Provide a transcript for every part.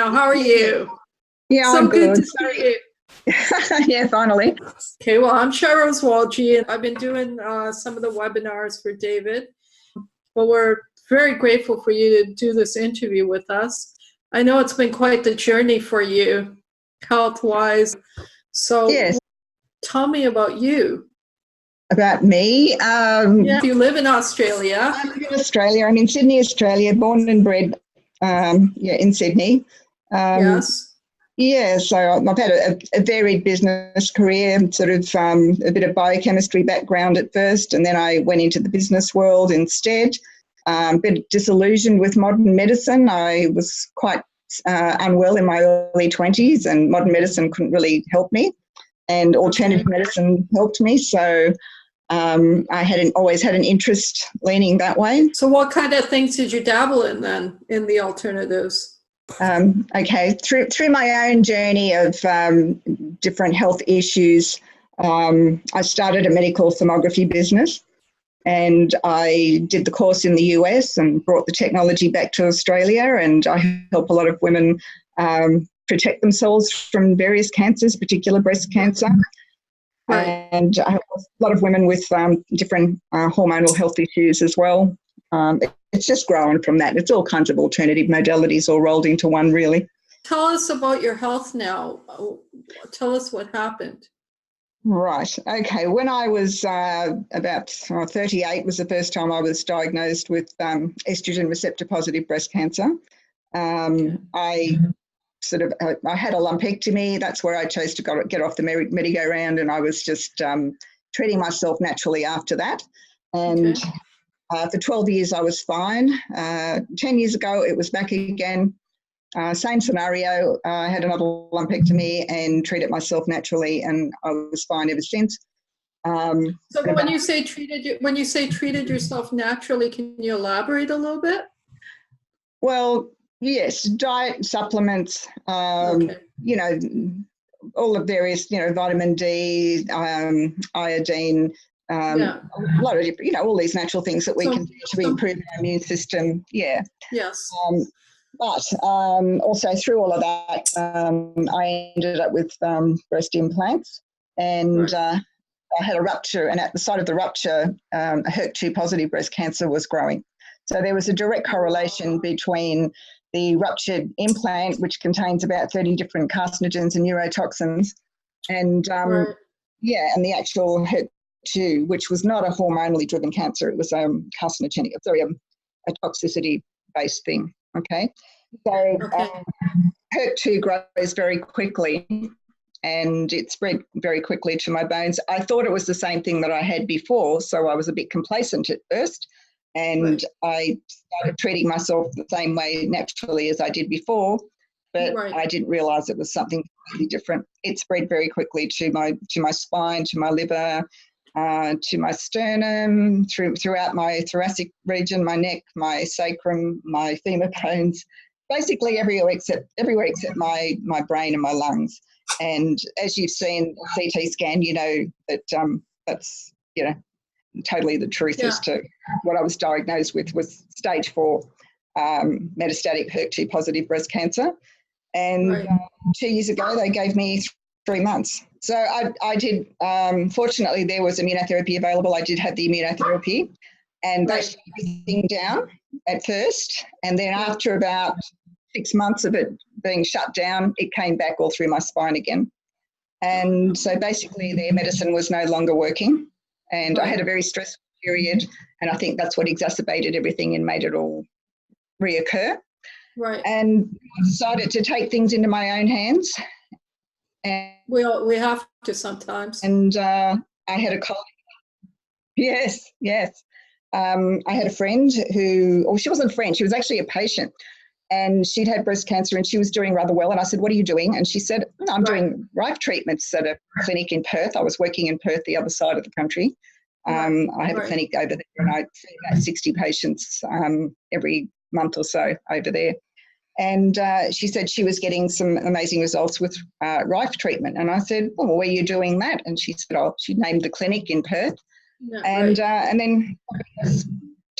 now. How are you? Yeah, So I'm good good. to see you. Yeah, finally. Okay, well, I'm Cheryl Walgie, and I've been doing some of the webinars for David. Well, we're very grateful for you to do this interview with us. I know it's been quite the journey for you, health-wise. So Yes. Tell me about you. About me? Yeah, you live in Australia. I live in Australia. I'm in Sydney, Australia, born and bred in Sydney. Yes. Yeah, so I've had a varied business career, sort of a bit of biochemistry background at first, and then I went into the business world instead. A bit disillusioned with modern medicine. I was quite unwell in my early 20s, and modern medicine couldn't really help me, and alternative medicine helped me. So I always had an interest leaning that way. So what kind of things did you dabble in then, in the alternatives? Okay, through my own journey of different health issues, I started a medical thermography business, and I did the course in the US and brought the technology back to Australia, and I help a lot of women protect themselves from various cancers, particular breast cancer. Right. And I help a lot of women with different hormonal health issues as well. It's just growing from that. It's all kinds of alternative modalities all rolled into one, really. Tell us about your health now. Tell us what happened. Right. Okay. When I was about 38 was the first time I was diagnosed with estrogen receptor positive breast cancer. I had a lumpectomy. That's where I chose to get off the merry-go-round, and I was just treating myself naturally after that. And for 12 years, I was fine. 10 years ago, it was back again. Same scenario. I had another lumpectomy and treated myself naturally, and I was fine ever since. So when you say treated yourself naturally, can you elaborate a little bit? Well, yes, diet, supplements, you know, all the various, vitamin D, iodine, a lot of different, all these natural things that we can do to improve our immune system. Yeah. Yes. But also through all of that, I ended up with breast implants, and I had a rupture, and at the site of the rupture, a HER2 positive breast cancer was growing. So there was a direct correlation between the ruptured implant, which contains about 30 different carcinogens and neurotoxins, and and the actual HER2, which was not a hormonally driven cancer. It was carcinogenic, a toxicity-based thing. Okay, so HER2 grows very quickly, and it spread very quickly to my bones. I thought it was the same thing that I had before, so I was a bit complacent at first, and I started treating myself the same way naturally as I did before, but I didn't realise it was something completely different. It spread very quickly to my spine, to my liver, to my sternum, throughout my thoracic region, my neck, my sacrum, my femur bones, basically everywhere except my brain and my lungs. And as you've seen CT scan, you know that that's totally the truth as to what I was diagnosed with was stage 4 metastatic HER2 positive breast cancer. And 2 years ago, they gave me 3 months. So I did, fortunately, there was immunotherapy available. I did have the immunotherapy, and they shut everything down at first. And then after about 6 months of it being shut down, it came back all through my spine again. And so basically their medicine was no longer working. And I had a very stressful period, and I think that's what exacerbated everything and made it all reoccur. And I decided to take things into my own hands. And we have to sometimes. And I had a colleague. Yes. I had a friend she wasn't a friend, she was actually a patient, and she'd had breast cancer and she was doing rather well. And I said, "What are you doing?" And she said, "I'm doing Rife treatments at a clinic in Perth." I was working in Perth, the other side of the country. I have a clinic over there, and I see about 60 patients every month or so over there. And she said she was getting some amazing results with Rife treatment. And I said, "Well, where are you doing that?" And she said, she named the clinic in Perth. And then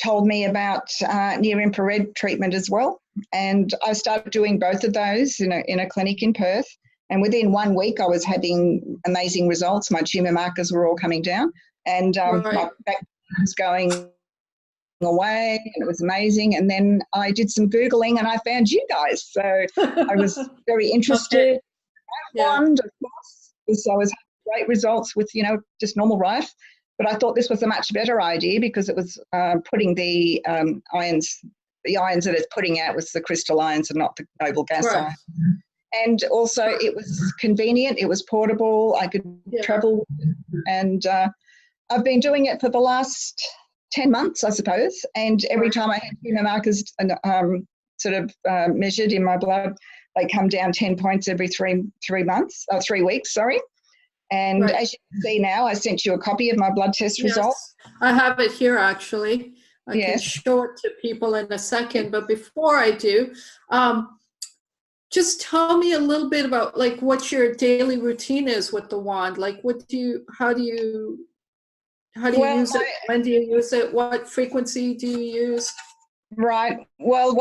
told me about near infrared treatment as well. And I started doing both of those in a clinic in Perth. And within 1 week, I was having amazing results. My tumour markers were all coming down, and my back was going away, and it was amazing. And then I did some Googling and I found you guys. So I was very interested. Wand, of course, because I was having great results with, just normal Rife. But I thought this was a much better idea because it was putting the ions that it's putting out was the crystal ions and not the noble gas ions. And also it was convenient, it was portable, I could travel. And I've been doing it for the last 10 months, I suppose. And every time I had tumour markers measured in my blood, they come down 10 points every 3 weeks. And as you can see now, I sent you a copy of my blood test results. I have it here, actually. I can show it to people in a second. But before I do, just tell me a little bit about like what your daily routine is with the wand. Like how do you use it? When do you use it? What frequency do you use? Right. Well,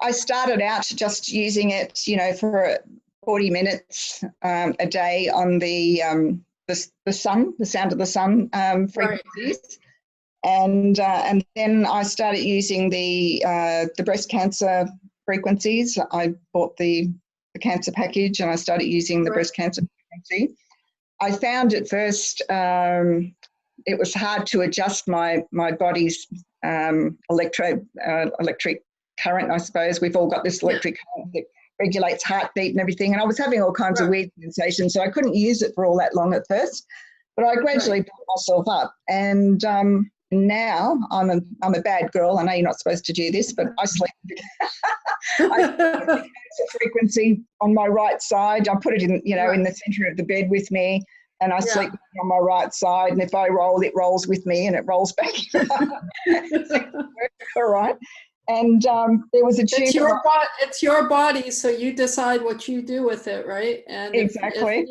I started out just using it, for 40 minutes a day on the sun, the sound of the sun frequencies. And then I started using the breast cancer frequencies. I bought the cancer package and I started using the breast cancer frequency. I found at first it was hard to adjust my body's electric current, I suppose. We've all got this electric current that regulates heartbeat and everything. And I was having all kinds of weird sensations, so I couldn't use it for all that long at first. But I gradually built myself up. And now I'm a bad girl. I know you're not supposed to do this, but I sleep. I sleep with the frequency on my right side. I put it in, in the centre of the bed with me, and I sleep on my right side. And if I roll, it rolls with me, and it rolls back. All right. And there was a tumour. It's your body, so you decide what you do with it, right? And exactly.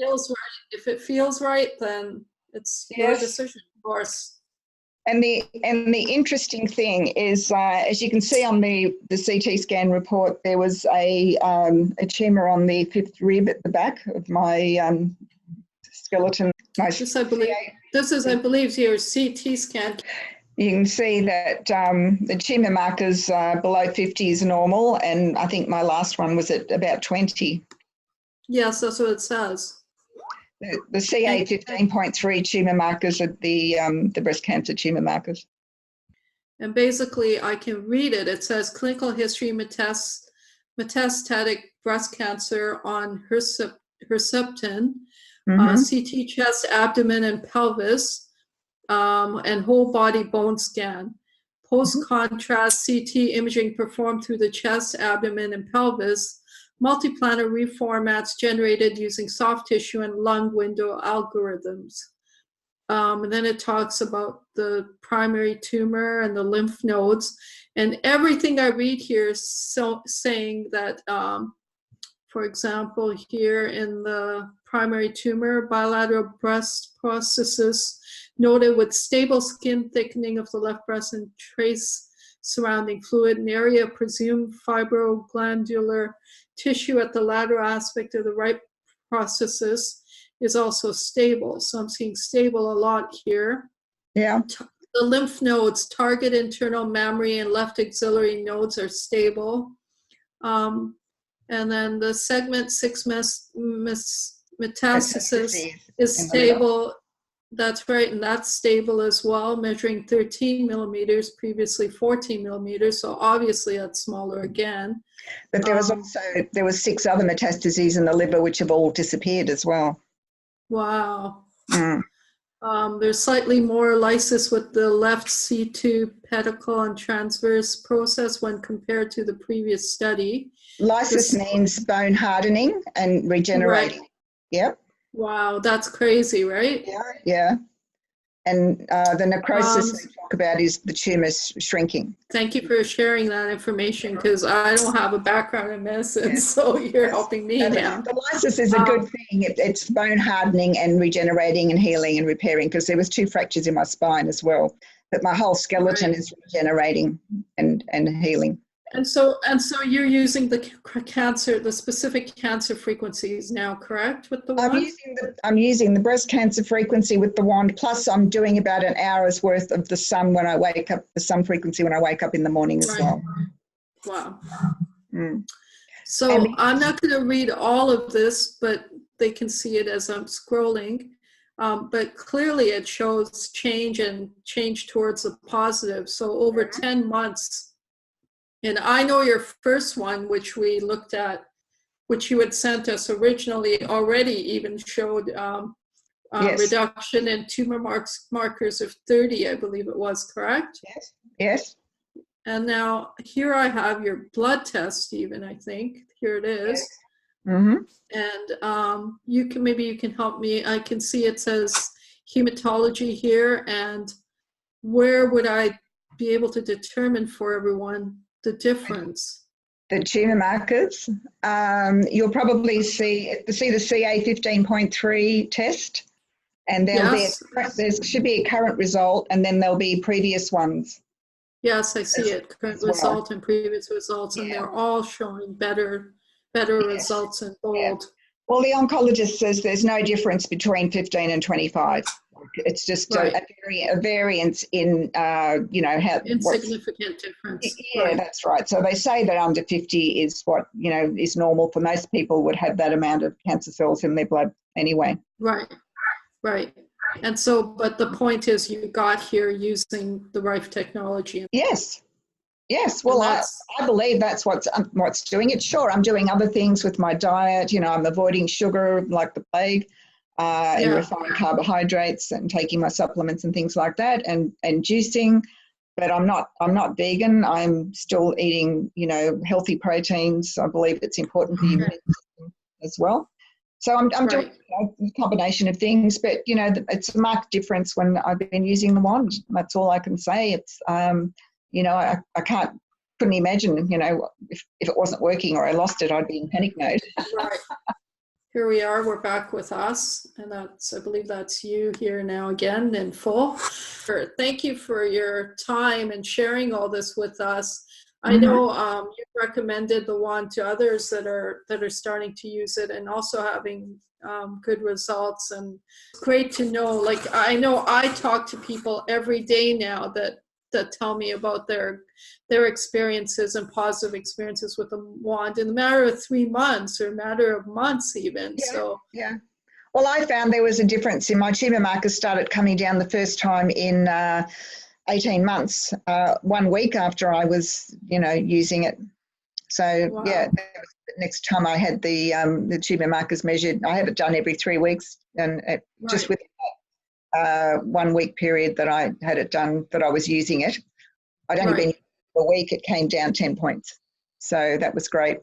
If it feels right, then it's your decision, of course. And the interesting thing is, as you can see on the CT scan report, there was a tumour on the 5th rib at the back of my skeleton. This, I believe, your CT scan. You can see that the tumour markers below 50 is normal, and I think my last one was at about 20. Yes, that's what it says. The CA 15.3 tumour markers are the breast cancer tumour markers. And basically, I can read it. It says clinical history metastatic breast cancer on Herceptin, CT chest, abdomen, and pelvis, and whole body bone scan. Post-contrast CT imaging performed through the chest, abdomen, and pelvis. Multiplanar reformats generated using soft tissue and lung window algorithms. And then it talks about the primary tumor and the lymph nodes. And everything I read here is saying that, for example, here in the primary tumor, bilateral breast processes noted with stable skin thickening of the left breast and trace surrounding fluid, an area of presumed fibroglandular tissue at the lateral aspect of the right processes is also stable. So I'm seeing stable a lot here. Yeah. The lymph nodes, target internal mammary and left axillary nodes are stable. And then the segment 6 metastasis is stable. That's right, and that's stable as well, measuring 13 millimeters, previously 14 millimeters, so obviously that's smaller again. But there was 6 other metastases in the liver which have all disappeared as well. Wow. There's slightly more lysis with the left C2 pedicle and transverse process when compared to the previous study. Lysis means bone hardening and regenerating. Right. Yep. Wow, that's crazy, right? Yeah. And the necrosis they talk about is the tumours shrinking. Thank you for sharing that information, because I don't have a background in medicine, so you're helping me now. The lysis is a good thing. It's bone hardening and regenerating and healing and repairing, because there was 2 fractures in my spine as well. But my whole skeleton is regenerating and healing. And so you're using the specific cancer frequencies now, correct, with the wand? I'm using the breast cancer frequency with the wand, plus I'm doing about an hour's worth of the sun when I wake up, the sun frequency when I wake up in the morning as well. Wow. Mm. So I'm not going to read all of this, but they can see it as I'm scrolling. But clearly it shows change towards the positive. So over 10 months, and I know your first one, which we looked at, which you had sent us originally, already even showed reduction in tumor markers of 30, I believe it was, correct? Yes. Yes. And now here I have your blood test, Stephen, I think. Here it is. Yes. Mm-hmm. And you can help me. I can see it says hematology here, and where would I be able to determine for everyone the difference? The tumor markers. You'll probably see the CA 15.3 test, and there should be a current result, and then there'll be previous ones. Yes, I see it. Current result and previous results, and they're all showing better results in bold. Yeah. Well, the oncologist says there's no difference between 15 and 25. It's just a variance in, how... Insignificant difference. Yeah, that's right. So they say that under 50 is what, is normal for most people, would have that amount of cancer cells in their blood anyway. Right. And so, but the point is you got here using the Rife technology. Yes. Well, I believe that's what's doing it. Sure, I'm doing other things with my diet. I'm avoiding sugar like the plague, and refined carbohydrates, and taking my supplements and things like that, and juicing. But I'm not vegan. I'm still eating, healthy proteins. I believe it's important for you as well. So I'm doing a combination of things, but it's a marked difference when I've been using the wand. That's all I can say. It's I couldn't imagine, if it wasn't working or I lost it, I'd be in panic mode. Right. Here we are, we're back with us, and I believe that's you here now again in full. Thank you for your time and sharing all this with us. I know you recommended the wand to others that are starting to use it and also having good results, and it's great to know. Like, I know I talk to people every day now that tell me about their experiences and positive experiences with the wand in a matter of 3 months or a matter of months even. Yeah. Well, I found there was a difference in my tumor markers started coming down the first time in 18 months, 1 week after I was, using it. So that was the next time I had the tumor markers measured. I have it done every 3 weeks, and just with 1 week period that I had it done, that I was using it. I'd only been a week, it came down 10 points. So that was great.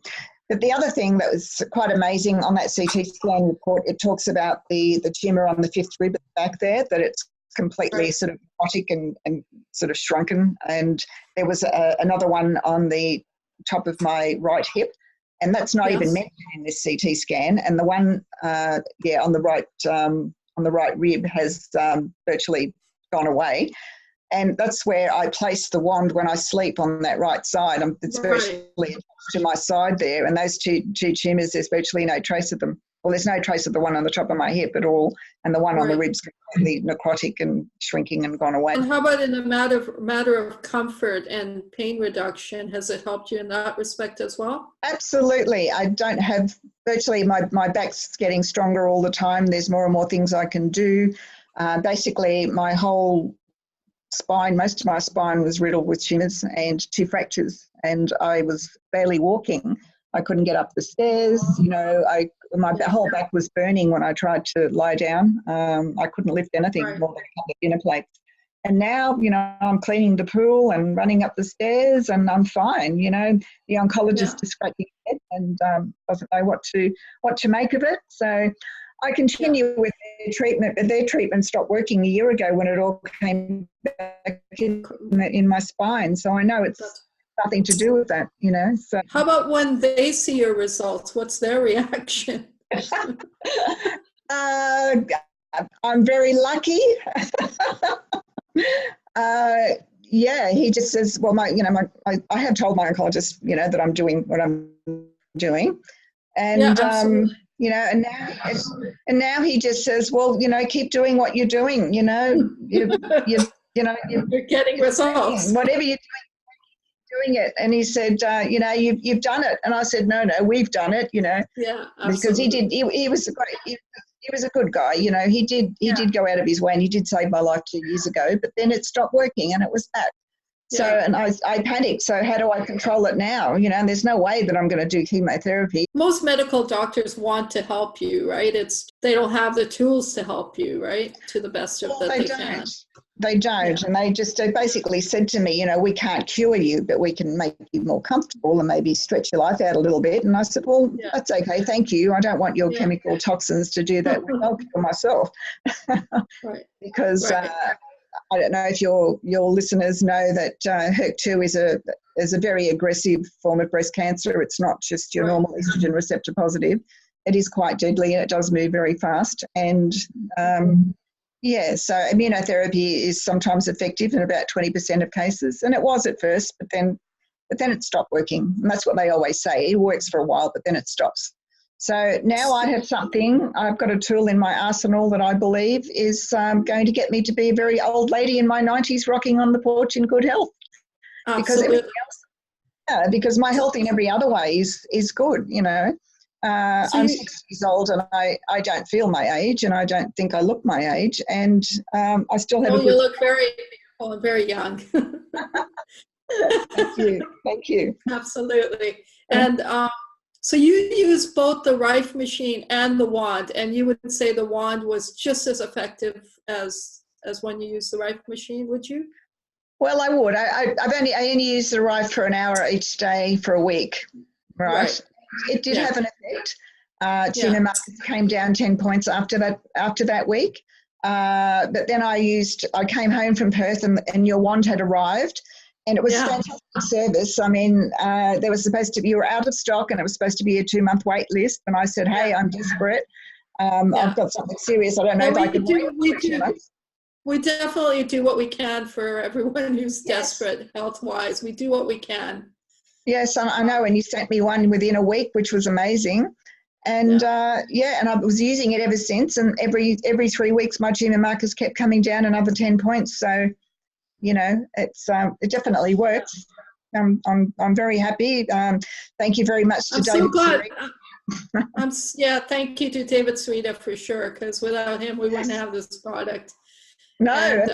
But the other thing that was quite amazing on that CT scan report, it talks about the tumour on the 5th rib back there, that it's completely sort of necrotic and sort of shrunken. And there was another one on the top of my right hip, and that's not even mentioned in this CT scan. And the one, on the right rib has virtually gone away. And that's where I place the wand when I sleep, on that right side. It's virtually attached to my side there. And those two tumours, there's virtually no trace of them. Well, there's no trace of the one on the top of my hip at all. And the one on the rib's completely necrotic and shrinking and gone away. And how about in a matter of comfort and pain reduction? Has it helped you in that respect as well? Absolutely. I don't have virtually, my back's getting stronger all the time. There's more and more things I can do. Basically, my whole spine, most of my spine was riddled with tumours and 2 fractures, and I was barely walking. I couldn't get up the stairs. My whole back was burning when I tried to lie down. I couldn't lift anything more than a couple of dinner plates. And now, I'm cleaning the pool and running up the stairs, and I'm fine. The oncologist is scratching his head and doesn't know what to make of it. So I continue with their treatment, but their treatment stopped working a year ago when it all came back in my spine. So I know it's nothing to do with that, So how about when they see your results? What's their reaction? I'm very lucky. Yeah, he just says, well, I have told my oncologist, that I'm doing what I'm doing. And, absolutely. And now he just says, well, keep doing what you're doing, you're getting results. whatever you're doing it. And he said, you've done it. And I said, no, we've done it, Yeah, absolutely. because he was a great, he was a good guy, he did go out of his way, and he did save my life 2 years ago, but then it stopped working and it was back. So, and I panicked. So how do I control it now? And there's no way that I'm going to do chemotherapy. Most medical doctors want to help you, right? They don't have the tools to help you, right? To the best of that they can. They don't. And they basically said to me, we can't cure you, but we can make you more comfortable and maybe stretch your life out a little bit. And I said, well, that's okay. Thank you. I don't want your chemical toxins to do that. I'll cure myself. Because I don't know if your listeners know that HER2 is a very aggressive form of breast cancer. It's not just your normal estrogen receptor positive. It is quite deadly, and it does move very fast. And so immunotherapy is sometimes effective in about 20% of cases, and it was at first, but then it stopped working. And that's what they always say. It works for a while, but then it stops. So now I have I've got a tool in my arsenal that I believe is going to get me to be a very old lady in my 90s rocking on the porch in good health. Absolutely. Because my health in every other way is good, I'm 6 years old and I don't feel my age, and I don't think I look my age, and I still have you look very beautiful and very young. Thank you. Absolutely. And so you use both the Rife machine and the wand, and you would say the wand was just as effective as when you use the Rife machine, would you? Well, I would. I only used the Rife for an hour each day for a week, right? It did have an effect. Tumor markers came down 10 points after that week. But then I came home from Perth and your wand had arrived. And it was fantastic service. I mean, you were out of stock, and it was supposed to be a 2-month wait list. And I said, hey, I'm desperate. I've got something serious. I don't know if I can wait. We definitely do what we can for everyone who's desperate health-wise. We do what we can. Yes, I know. And you sent me one within a week, which was amazing. And and I was using it ever since. And every 3 weeks, my tumor markers kept coming down another 10 points. So it definitely works. I'm very happy. Thank you very much to David. I'm so glad. Thank you to David Sereda for sure, because without him we wouldn't have this product. And I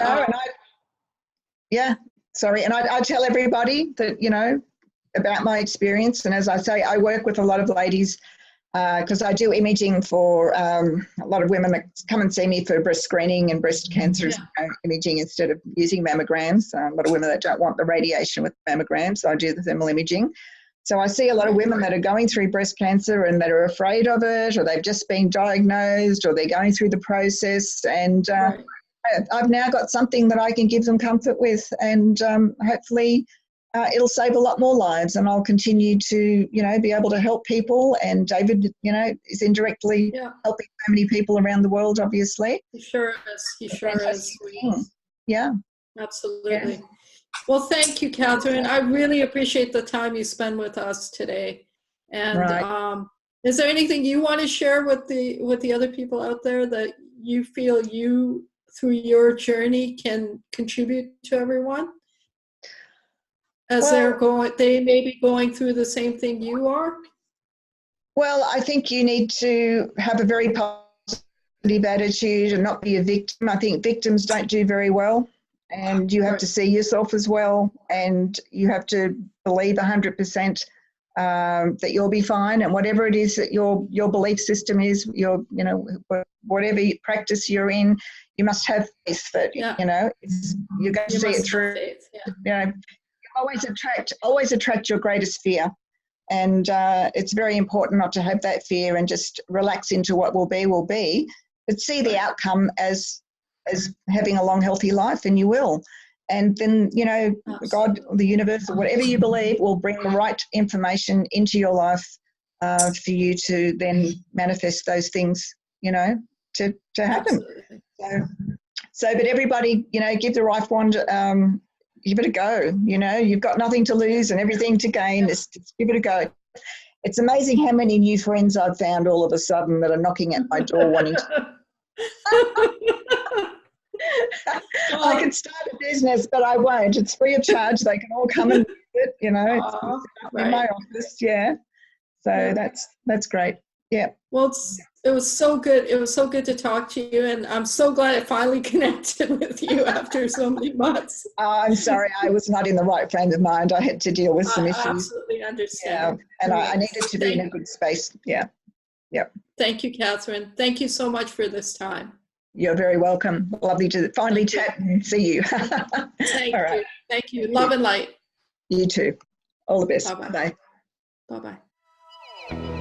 tell everybody that about my experience, and as I say, I work with a lot of ladies. Because I do imaging for a lot of women that come and see me for breast screening and breast cancer imaging instead of using mammograms. A lot of women that don't want the radiation with mammograms, so I do the thermal imaging. So I see a lot of women that are going through breast cancer and that are afraid of it, or they've just been diagnosed, or they're going through the process. And I've now got something that I can give them comfort with, and hopefully it'll save a lot more lives, and I'll continue to, be able to help people. And David, is indirectly helping so many people around the world, obviously. He sure is. He sure is. Yeah. Absolutely. Yeah. Well, thank you, Katharyn. I really appreciate the time you spend with us today. And is there anything you want to share with the other people out there that you feel you, through your journey, can contribute to everyone? As they may be going through the same thing you are? Well, I think you need to have a very positive attitude and not be a victim. I think victims don't do very well, and you have to see yourself as well, and you have to believe 100% that you'll be fine, and whatever it is that your belief system is, whatever practice you're in, you must have faith that you're going to see it through. Faith, always attract your greatest fear, and it's very important not to have that fear and just relax into what will be, but see the outcome as having a long, healthy life, and you will. And then, God, the universe, or whatever you believe, will bring the right information into your life for you to then manifest those things, to happen. So, but everybody, you know, give the Rife Wand, give it a go. You know, you've got nothing to lose and everything to gain. Just give it a go. It's amazing how many new friends I've found all of a sudden that are knocking at my door wanting to. I could start a business, but I won't. It's free of charge. They can all come and use it, you know. It's in my office, yeah. So that's great. Yeah. Well, it was so good. It was so good to talk to you, and I'm so glad I finally connected with you after so many months. I'm sorry, I was not in the right frame of mind. I had to deal with some issues. I absolutely understand. Yeah, and I needed to be in a good space. Yeah. Yep. Thank you, Katharyn. Thank you so much for this time. You're very welcome. Lovely to finally chat and see you. Thank you. Thank you. Love and light. You too. All the best. Bye-bye. Bye. Bye-bye.